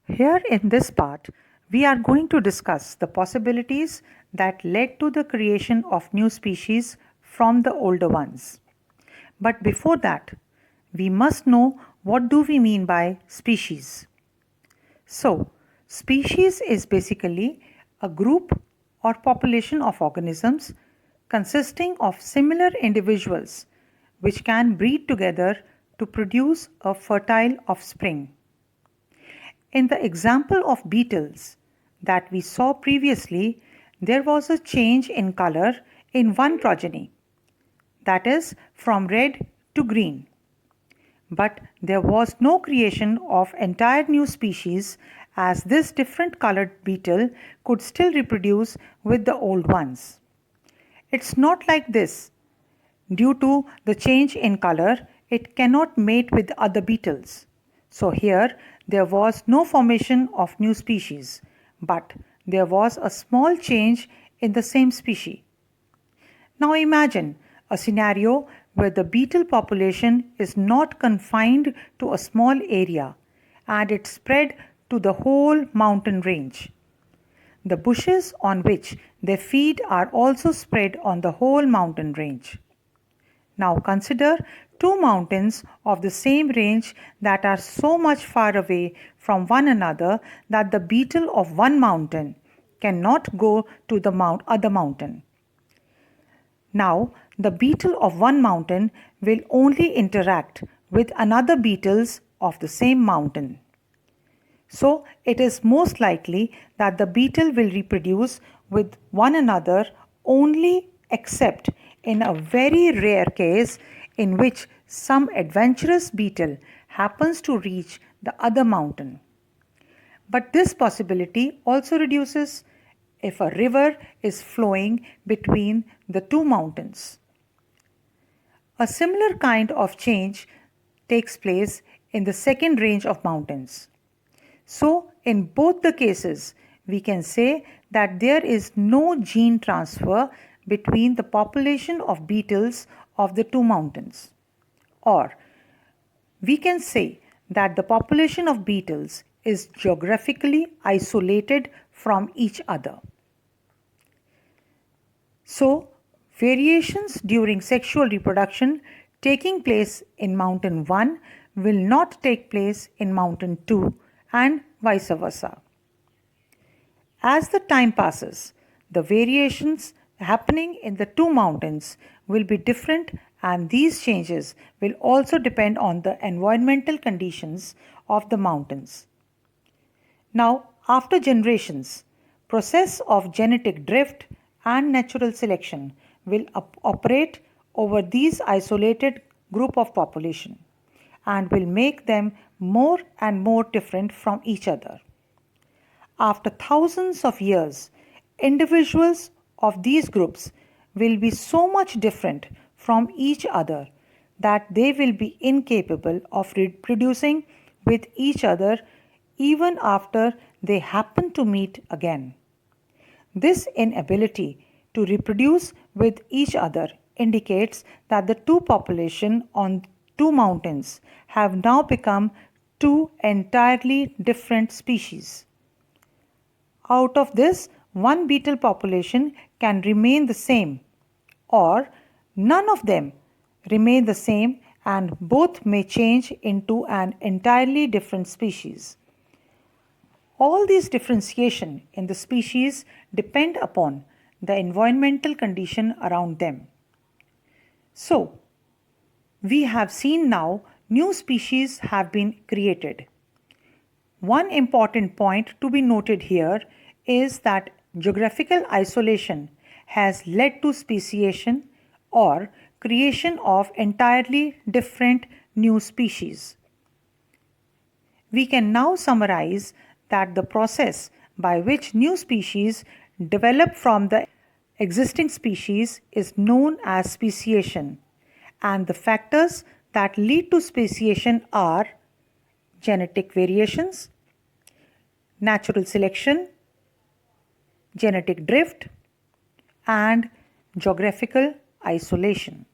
Here in this part, we are going to discuss the possibilities that led to the creation of new species from the older ones. But before that, we must know what do we mean by species. So, species is basically a group or population of organisms consisting of similar individuals which can breed together to produce a fertile offspring. In the example of beetles that we saw previously, there was a change in color in one progeny, that is, from red to green. But there was no creation of entire new species, as this different colored beetle could still reproduce with the old ones. It's not like this. Due to the change in color, it cannot mate with other beetles. So here there was no formation of new species, but there was a small change in the same species. Now imagine a scenario where the beetle population is not confined to a small area and it spread to the whole mountain range. The bushes on which they feed are also spread on the whole mountain range. Now consider two mountains of the same range that are so much far away from one another that the beetle of one mountain cannot go to the other mountain. Now, the beetle of one mountain will only interact with another beetles of the same mountain. So, it is most likely that the beetle will reproduce with one another only except in a very rare case in which some adventurous beetle happens to reach the other mountain. But this possibility also reduces if a river is flowing between the two mountains. A similar kind of change takes place in the second range of mountains. So, in both the cases, we can say that there is no gene transfer between the population of beetles of the two mountains. Or, we can say that the population of beetles is geographically isolated from each other. So, variations during sexual reproduction taking place in mountain 1 will not take place in mountain 2 and vice versa. As the time passes, the variations happening in the two mountains will be different, and these changes will also depend on the environmental conditions of the mountains. Now, after generations, process of genetic drift and natural selection will operate over these isolated group of population and will make them more and more different from each other. After thousands of years, individuals of these groups will be so much different from each other that they will be incapable of reproducing with each other even after they happen to meet again. This inability to reproduce with each other indicates that the two populations on two mountains have now become two entirely different species. Out of this, one beetle population can remain the same, or none of them remain the same, and both may change into an entirely different species. All these differentiation in the species depend upon the environmental condition around them. So, we have seen now new species have been created. One important point to be noted here is that geographical isolation has led to speciation or creation of entirely different new species. We can now summarize that the process by which new species develop from the existing species is known as speciation, and the factors that lead to speciation are genetic variations, natural selection, genetic drift, and geographical isolation.